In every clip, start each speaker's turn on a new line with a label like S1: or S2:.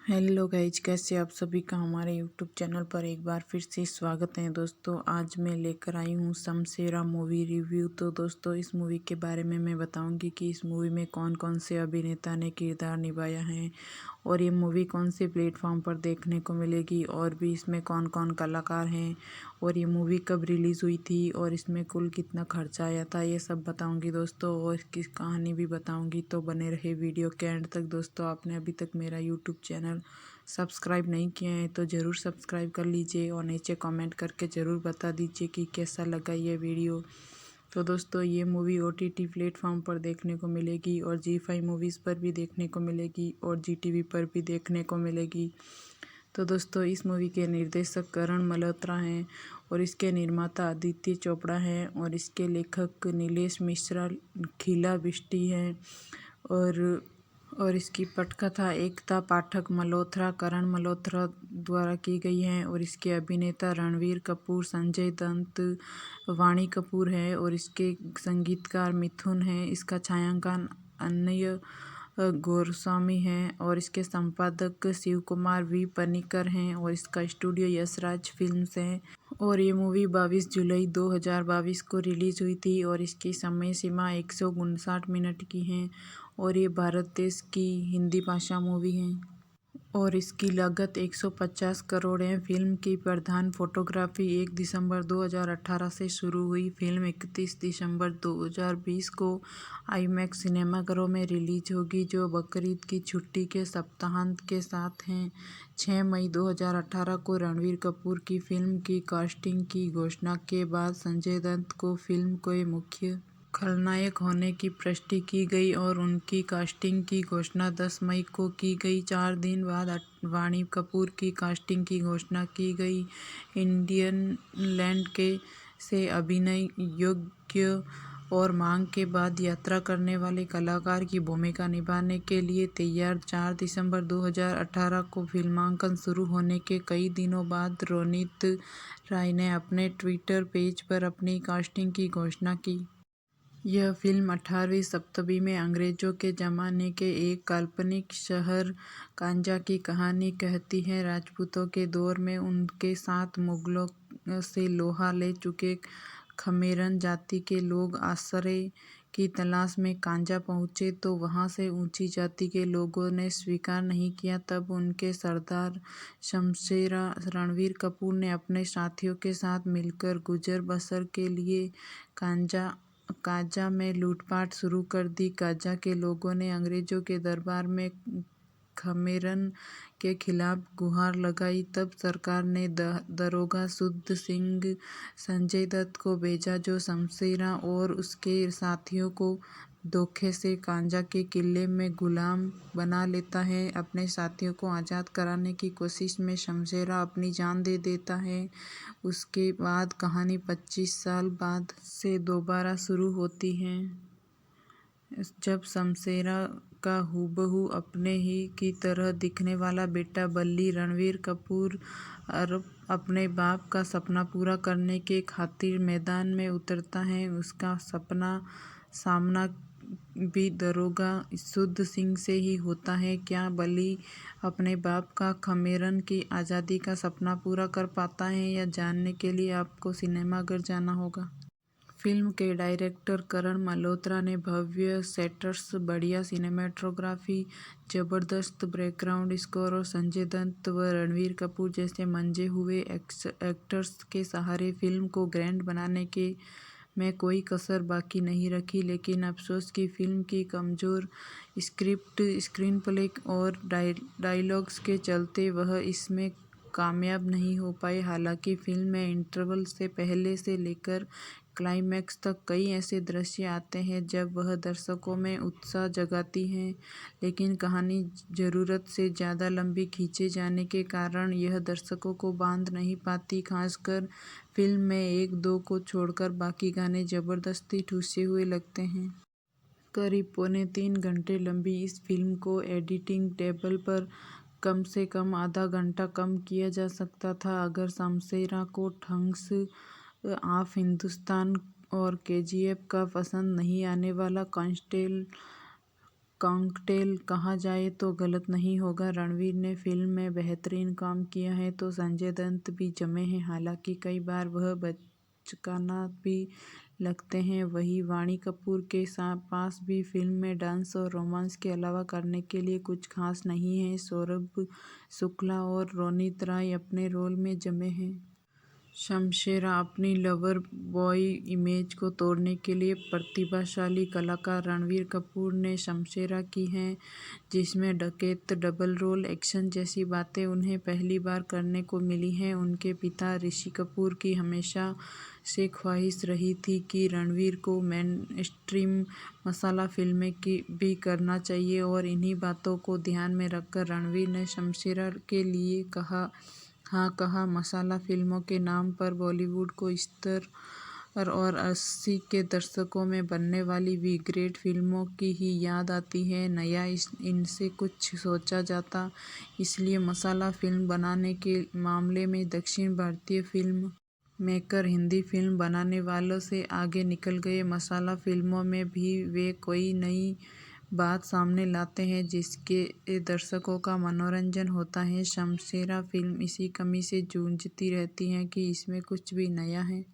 S1: Hello guys, कैसे आप सभी का हमारे यूट्यूब चैनल पर एक बार फिर से स्वागत है। दोस्तों, आज मैं लेकर आई हूँ शमशेरा मूवी रिव्यू। तो दोस्तों, इस मूवी के बारे में मैं बताऊंगी कि इस मूवी में कौन कौन से अभिनेता ने किरदार निभाया है और ये मूवी कौन से प्लेटफॉर्म पर देखने को मिलेगी और भी इसमें कौन कौन कलाकार हैं और ये मूवी कब रिलीज़ हुई थी और इसमें कुल कितना खर्चा आया था, ये सब बताऊंगी दोस्तों। और इसकी कहानी भी बताऊंगी, तो बने रहे वीडियो के एंड तक। दोस्तों, आपने अभी तक मेरा यूट्यूब चैनल सब्सक्राइब नहीं किया है तो ज़रूर सब्सक्राइब कर लीजिए और नीचे कमेंट करके ज़रूर बता दीजिए कि कैसा लगा ये वीडियो। तो दोस्तों, ये मूवी OTT प्लेटफॉर्म पर देखने को मिलेगी और ZEE5 मूवीज़ पर भी देखने को मिलेगी और ZTV पर भी देखने को मिलेगी। तो दोस्तों, इस मूवी के निर्देशक करण मल्होत्रा हैं और इसके निर्माता आदित्य चोपड़ा हैं और इसके लेखक नीलेश मिश्रा, खीला बिष्टी हैं और इसकी पटकथा एकता पाठक मल्होत्रा, करण मल्होत्रा द्वारा की गई है और इसके अभिनेता रणवीर कपूर, संजय दत्त, वाणी कपूर है और इसके संगीतकार मिथुन है। इसका छायांकन अन्य गोस्वामी हैं और इसके संपादक शिव कुमार वी पनिकर हैं और इसका स्टूडियो यशराज फिल्म्स है। और ये मूवी 22 जुलाई 2022 को रिलीज़ हुई थी और इसकी समय सीमा 159 मिनट की है और ये भारत देश की हिंदी भाषा मूवी है और इसकी लागत 150 करोड़ है। फिल्म की प्रधान फोटोग्राफी 1 दिसंबर 2018 से शुरू हुई। फिल्म 31 दिसंबर 2020 को आईमैक्स सिनेमाघरों में रिलीज होगी, जो बकरीद की छुट्टी के सप्ताहांत के साथ हैं। 6 मई 2018 को रणवीर कपूर की फिल्म की कास्टिंग की घोषणा के बाद संजय दत्त को फिल्म के मुख्य खलनायक होने की पुष्टि की गई और उनकी कास्टिंग की घोषणा 10 मई को की गई। 4 दिन बाद वाणी कपूर की कास्टिंग की घोषणा की गई। इंडियन लैंड के से अभिनय योग्य और मांग के बाद यात्रा करने वाले कलाकार की भूमिका निभाने के लिए तैयार। 4 दिसंबर 2018 को फिल्मांकन शुरू होने के कई दिनों बाद रोनित राय ने अपने ट्विटर पेज पर अपनी कास्टिंग की घोषणा की। यह फिल्म 18वीं शताब्दी में अंग्रेजों के ज़माने के एक काल्पनिक शहर कांजा की कहानी कहती है। राजपूतों के दौर में उनके साथ मुगलों से लोहा ले चुके खमेरन जाति के लोग आश्रय की तलाश में कांजा पहुंचे तो वहां से ऊंची जाति के लोगों ने स्वीकार नहीं किया। तब उनके सरदार शमशेरा रणवीर कपूर ने अपने साथियों के साथ मिलकर गुजर बसर के लिए काजा में लूटपाट शुरू कर दी। काजा के लोगों ने अंग्रेजों के दरबार में खमेरन के खिलाफ गुहार लगाई। तब सरकार ने दरोगा शुद्ध सिंह संजय दत्त को भेजा, जो शमशेरा और उसके साथियों को धोखे से कांजा के किले में गुलाम बना लेता है। अपने साथियों को आज़ाद कराने की कोशिश में शमशेरा अपनी जान दे देता है। उसके बाद कहानी 25 साल बाद से दोबारा शुरू होती है, जब शमशेरा का हूबहू अपने ही की तरह दिखने वाला बेटा बल्ली रणवीर कपूर अपने बाप का सपना पूरा करने के खातिर मैदान में उतरता है। उसका सामना भी दरोगा शुद्ध सिंह से ही होता है। क्या बल्ली अपने बाप का खमेरन की आज़ादी का सपना पूरा कर पाता है? यह जानने के लिए आपको सिनेमाघर जाना होगा। फिल्म के डायरेक्टर करण मल्होत्रा ने भव्य सेट्स, बढ़िया सिनेमेटोग्राफी, जबरदस्त बैकग्राउंड स्कोर और संजय दत्त व रणवीर कपूर जैसे मंजे हुए एक्टर्स के सहारे फिल्म को ग्रैंड बनाने के में कोई कसर बाकी नहीं रखी। लेकिन अफसोस कि फिल्म की कमज़ोर स्क्रिप्ट, स्क्रीन प्ले और डायलॉग्स के चलते वह इसमें कामयाब नहीं हो पाए। हालांकि फिल्म में इंटरवल से पहले से लेकर क्लाइमैक्स तक कई ऐसे दृश्य आते हैं जब वह दर्शकों में उत्साह जगाती हैं, लेकिन कहानी ज़रूरत से ज़्यादा लंबी खींचे जाने के कारण यह दर्शकों को बांध नहीं पाती। खासकर फिल्म में 1-2 को छोड़कर बाकी गाने ज़बरदस्ती ठूसे हुए लगते हैं। करीब 2.25 घंटे लंबी इस फिल्म को एडिटिंग टेबल पर कम से कम आधा घंटा कम किया जा सकता था। अगर शमशेरा को ठग्स ऑफ हिंदुस्तान और KGF का पसंद नहीं आने वाला कॉकटेल कहा जाए तो गलत नहीं होगा। रणवीर ने फिल्म में बेहतरीन काम किया है तो संजय दत्त भी जमे हैं। हालांकि कई बार वह बचकाना भी लगते हैं। वहीं वाणी कपूर के पास भी फिल्म में डांस और रोमांस के अलावा करने के लिए कुछ खास नहीं है। सौरभ शुक्ला और रोनित राय अपने रोल में जमे हैं। शमशेरा अपनी लवर बॉय इमेज को तोड़ने के लिए प्रतिभाशाली कलाकार रणवीर कपूर ने शमशेरा की है, जिसमें डकैत, डबल रोल एक्शन जैसी बातें उन्हें पहली बार करने को मिली हैं। उनके पिता ऋषि कपूर की हमेशा से ख्वाहिश रही थी कि रणवीर को मेनस्ट्रीम मसाला फिल्में भी करना चाहिए और इन्हीं बातों को ध्यान में रखकर रणवीर ने शमशेरा के लिए हाँ कहा। मसाला फिल्मों के नाम पर बॉलीवुड को सत्तर और 80 के दशकों में बनने वाली बी ग्रेड फिल्मों की ही याद आती है। नया इनसे कुछ सोचा जाता, इसलिए मसाला फिल्म बनाने के मामले में दक्षिण भारतीय फिल्म मेकर हिंदी फिल्म बनाने वालों से आगे निकल गए। मसाला फिल्मों में भी वे कोई नई बात सामने लाते हैं जिसके दर्शकों का मनोरंजन होता है। शमशेरा फिल्म इसी कमी से जूझती रहती है कि इसमें कुछ भी नया है।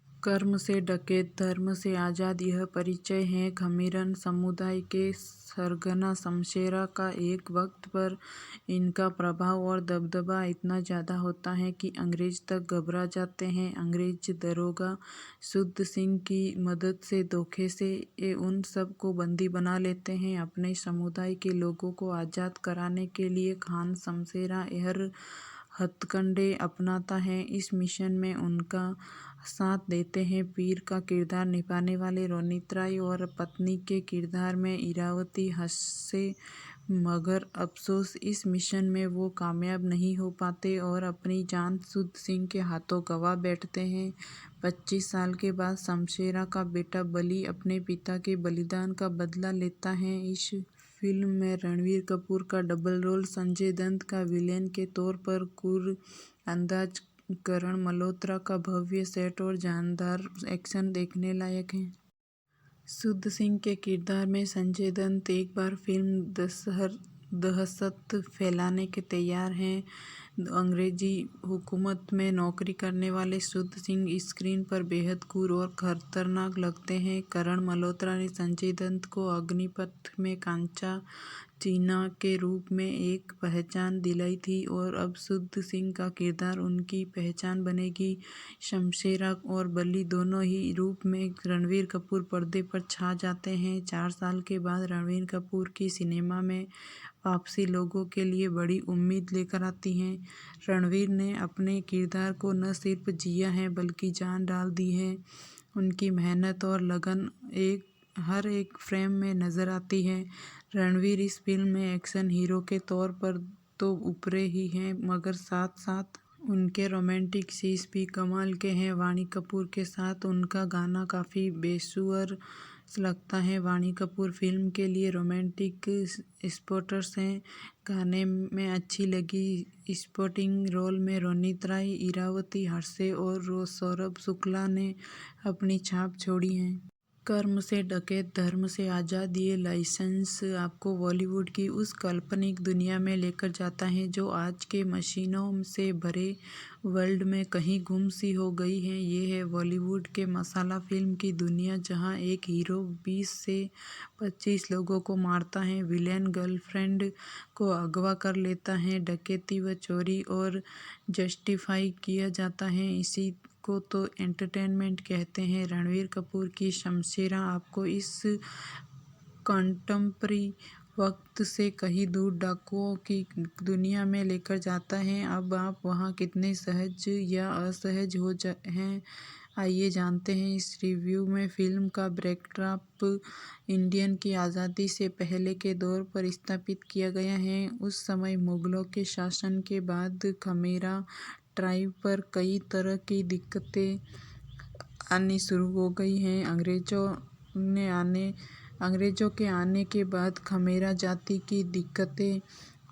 S1: कर्म से डकैत, धर्म से आज़ाद, यह परिचय है खमीरन समुदाय के सरगना शमशेरा का। एक वक्त पर इनका प्रभाव और दबदबा इतना ज़्यादा होता है कि अंग्रेज तक घबरा जाते हैं। अंग्रेज दरोगा शुद्ध सिंह की मदद से धोखे से उन सब को बंदी बना लेते हैं। अपने समुदाय के लोगों को आज़ाद कराने के लिए खान शमशेरा हर हथकंडे अपनाता है। इस मिशन में उनका साथ देते हैं पीर का किरदार निभाने वाले रोनित राय और पत्नी के किरदार में इरावती हंसे, मगर अफसोस इस मिशन में वो कामयाब नहीं हो पाते और अपनी जान शुद्ध सिंह के हाथों गंवा बैठते हैं। 25 साल के बाद शमशेरा का बेटा बली अपने पिता के बलिदान का बदला लेता है। इस फिल्म में रणवीर कपूर का डबल रोल, संजय दत्त का विलेन के तौर पर कुर अंदाज, करण मल्होत्रा का भव्य सेट और जानदार एक्शन देखने लायक है। शुद्ध सिंह के किरदार में संजय दत्त एक बार फिल्म दहशत फैलाने के तैयार हैं। अंग्रेजी हुकूमत में नौकरी करने वाले शुद्ध सिंह स्क्रीन पर बेहद क्रूर और खतरनाक लगते हैं। करण मल्होत्रा ने संजय दत्त को अग्निपथ में कांचा चीना के रूप में एक पहचान दिलाई थी और अब शुद्ध सिंह का किरदार उनकी पहचान बनेगी। शमशेरा और बली दोनों ही रूप में रणवीर कपूर पर्दे पर छा जाते हैं। 4 साल के बाद रणवीर कपूर की सिनेमा में वापसी लोगों के लिए बड़ी उम्मीद लेकर आती है। रणवीर ने अपने किरदार को न सिर्फ जिया है बल्कि जान डाल दी है। उनकी मेहनत और लगन हर एक फ्रेम में नजर आती है। रणवीर इस फिल्म में एक्शन हीरो के तौर पर तो उभरे ही हैं, मगर साथ साथ उनके रोमांटिक सीन्स भी कमाल के हैं। वाणी कपूर के साथ उनका गाना काफ़ी बेसुर लगता है। वाणी कपूर फिल्म के लिए रोमांटिक स्पॉटर्स हैं। गाने में अच्छी लगी स्पोर्टिंग रोल में रोनित राय, इरावती हंसे और सौरभ शुक्ला ने अपनी छाप छोड़ी है। कर्म से डकैत, धर्म से आज़ाद, ये लाइसेंस आपको बॉलीवुड की उस काल्पनिक दुनिया में लेकर जाता है जो आज के मशीनों से भरे वर्ल्ड में कहीं गुम सी हो गई है। ये है बॉलीवुड के मसाला फिल्म की दुनिया, जहां एक हीरो 20 से 25 लोगों को मारता है, विलेन गर्लफ्रेंड को अगवा कर लेता है, डकैती व चोरी और जस्टिफाई किया जाता है। इसी को तो एंटरटेनमेंट कहते हैं। रणवीर कपूर की शमशेरा आपको इस कंटेम्प्रेरी वक्त से कहीं दूर डाकुओं की दुनिया में लेकर जाता है। अब आप वहां कितने सहज या असहज हैं, आइए जानते हैं इस रिव्यू में। फिल्म का बैकड्रॉप इंडियन की आज़ादी से पहले के दौर पर स्थापित किया गया है। उस समय मुगलों के शासन के बाद खमेरा ट्राइब पर कई तरह की दिक्कतें आनी शुरू हो गई हैं। अंग्रेज़ों के आने के बाद खमेरा जाति की दिक्कतें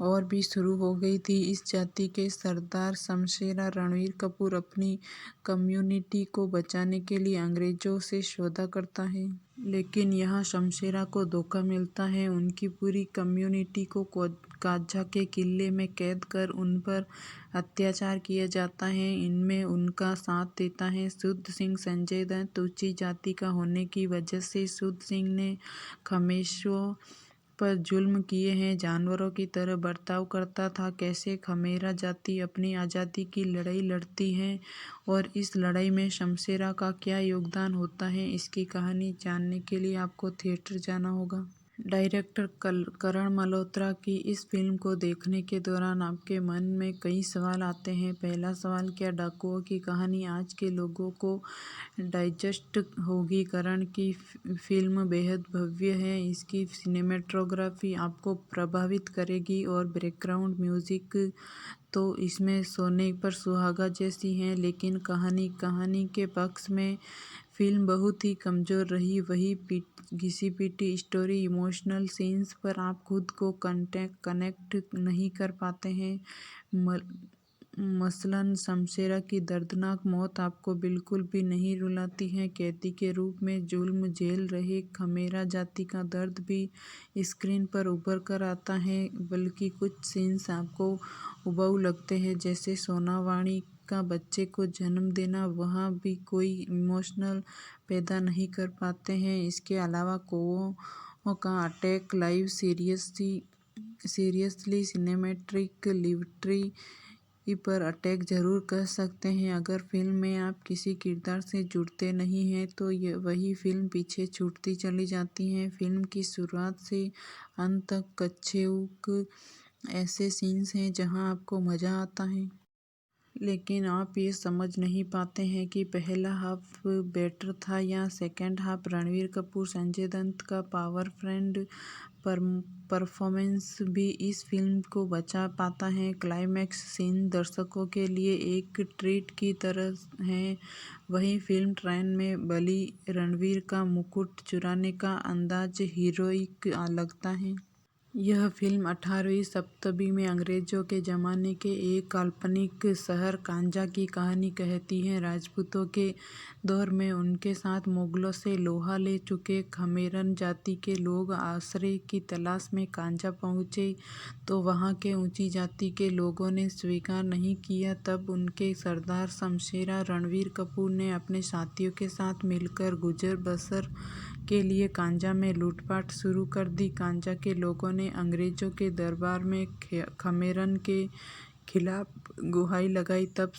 S1: और भी शुरू हो गई थी। इस जाति के सरदार शमशेरा रणवीर कपूर अपनी कम्युनिटी को बचाने के लिए अंग्रेज़ों से सौदा करता है। लेकिन यहाँ शमशेरा को धोखा मिलता है। उनकी पूरी कम्युनिटी को कांझा के किले में कैद कर उन पर अत्याचार किया जाता है। इनमें उनका साथ देता है शुद्ध सिंह। संजय दत्त ऊंची जाति का होने की वजह से शुद्ध सिंह ने खमेशों पर जुल्म किए हैं, जानवरों की तरह बर्ताव करता था। कैसे खमेरा जाति अपनी आज़ादी की लड़ाई लड़ती है और इस लड़ाई में शमशेरा का क्या योगदान होता है, इसकी कहानी जानने के लिए आपको थिएटर जाना होगा। डायरेक्टर करण मल्होत्रा की इस फिल्म को देखने के दौरान आपके मन में कई सवाल आते हैं। पहला सवाल, क्या डाकुओं की कहानी आज के लोगों को डाइजेस्ट होगी? करण की फिल्म बेहद भव्य है, इसकी सिनेमेटोग्राफी आपको प्रभावित करेगी और बैकग्राउंड म्यूजिक तो इसमें सोने पर सुहागा जैसी है। लेकिन कहानी के पक्ष में फिल्म बहुत ही कमज़ोर रही। वही घिसी पिटी स्टोरी, इमोशनल सीन्स पर आप खुद को कनेक्ट नहीं कर पाते हैं। मसलन शमशेरा की दर्दनाक मौत आपको बिल्कुल भी नहीं रुलाती है। कैदी के रूप में जुल्म झेल रहे खमेरा जाति का दर्द भी स्क्रीन पर उभर कर आता है, बल्कि कुछ सीन्स आपको उबाऊ लगते हैं, जैसे सोनावाणी का बच्चे को जन्म देना। वहाँ भी कोई इमोशनल पैदा नहीं कर पाते हैं। इसके अलावा कौओं का attack live seriously cinematic liberty पर अटैक जरूर कह सकते हैं। अगर फिल्म में आप किसी किरदार से जुड़ते नहीं हैं तो वही फिल्म पीछे छूटती चली जाती है। फिल्म की शुरुआत से अंत तक कच्छेउक ऐसे सीन्स हैं जहां आपको मज़ा आता है, लेकिन आप ये समझ नहीं पाते हैं कि पहला हाफ बेटर था या सेकंड हाफ। रणवीर कपूर, संजय दत्त का पावर फ्रेंड परफॉर्मेंस भी इस फिल्म को बचा पाता है। क्लाइमैक्स सीन दर्शकों के लिए एक ट्रीट की तरह है। वहीं फिल्म ट्रेन में बली रणवीर का मुकुट चुराने का अंदाज हीरोइक लगता है। यह फिल्म 18वीं शताब्दी में अंग्रेजों के ज़माने के एक काल्पनिक शहर कांझा की कहानी कहती है। राजपूतों के दौर में उनके साथ मुगलों से लोहा ले चुके खमेरन जाति के लोग आश्रय की तलाश में कांझा पहुँचे तो वहाँ के ऊंची जाति के लोगों ने स्वीकार नहीं किया। तब उनके सरदार शमशेरा रणवीर कपूर ने अपने साथियों के साथ मिलकर गुजर बसर के लिए कांझा में लूटपाट शुरू कर दी। कांझा के लोगों ने अंग्रेजों के दरबार में खमेरन के खिलाफ गुहार लगाई। तब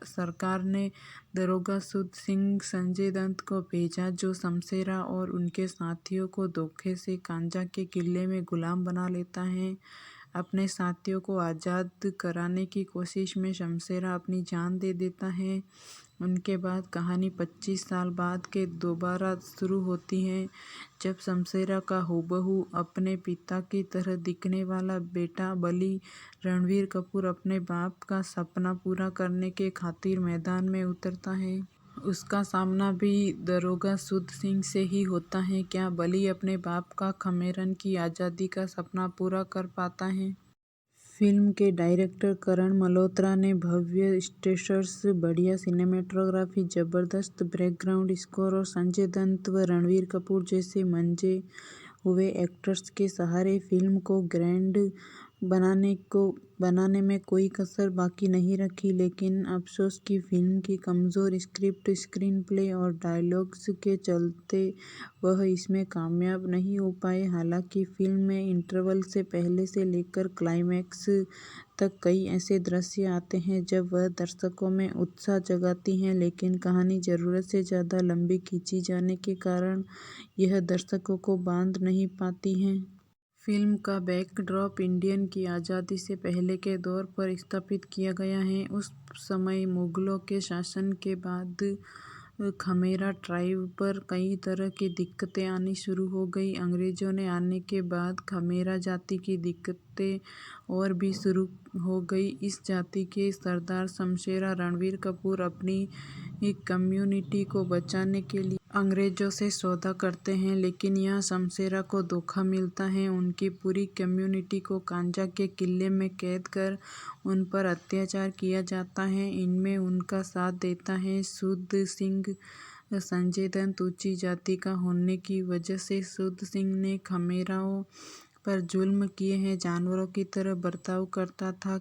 S1: सरकार ने दरोगा शुद्ध सिंह संजय दत्त को भेजा, जो शमशेरा और उनके साथियों को धोखे से कांझा के किले में गुलाम बना लेता है। अपने साथियों को आज़ाद कराने की कोशिश में शमशेरा अपनी जान दे देता है। उनके बाद कहानी 25 साल बाद के दोबारा शुरू होती है, जब शमशेरा का हूबहू अपने पिता की तरह दिखने वाला बेटा बली रणवीर कपूर अपने बाप का सपना पूरा करने के खातिर मैदान में उतरता है। उसका सामना भी दरोगा शुद्ध सिंह से ही होता है। क्या बली अपने बाप का खमेरन की आज़ादी का सपना पूरा कर पाता है? फिल्म के डायरेक्टर करण मल्होत्रा ने भव्य स्टेट्स, बढ़िया सिनेमेटोग्राफी, जबरदस्त बैकग्राउंड स्कोर और संजय दत्त व रणवीर कपूर जैसे मंजे हुए एक्टर्स के सहारे फिल्म को ग्रैंड बनाने में कोई कसर बाकी नहीं रखी। लेकिन अफसोस की फिल्म की कमज़ोर स्क्रिप्ट, स्क्रीन प्ले और डायलॉग्स के चलते वह इसमें कामयाब नहीं हो पाए। हालांकि फिल्म में इंटरवल से पहले से लेकर क्लाइमैक्स तक कई ऐसे दृश्य आते हैं जब वह दर्शकों में उत्साह जगाती हैं, लेकिन कहानी ज़रूरत से ज़्यादा लंबी खींची जाने के कारण यह दर्शकों को बांध नहीं पाती हैं। फिल्म का बैकड्रॉप इंडियन की आज़ादी से पहले के दौर पर स्थापित किया गया है। उस समय मुगलों के शासन के बाद खमेरा ट्राइब पर कई तरह की दिक्कतें आनी शुरू हो गई। अंग्रेज़ों ने आने के बाद खमेरा जाति की दिक्कतें और भी शुरू हो गई। इस जाति के सरदार शमशेरा रणवीर कपूर अपनी कम्युनिटी को बचाने के लिए अंग्रेज़ों से सौदा करते हैं, लेकिन यहाँ शमशेरा को धोखा मिलता है। उनकी पूरी कम्युनिटी को कांझा के किले में कैद कर उन पर अत्याचार किया जाता है। इनमें उनका साथ देता है शुद्ध सिंह। संजय दत्त ऊंची जाति का होने की वजह से सूद सिंह ने खमेराओं पर जुल्म किए हैं, जानवरों की तरह बर्ताव करता था।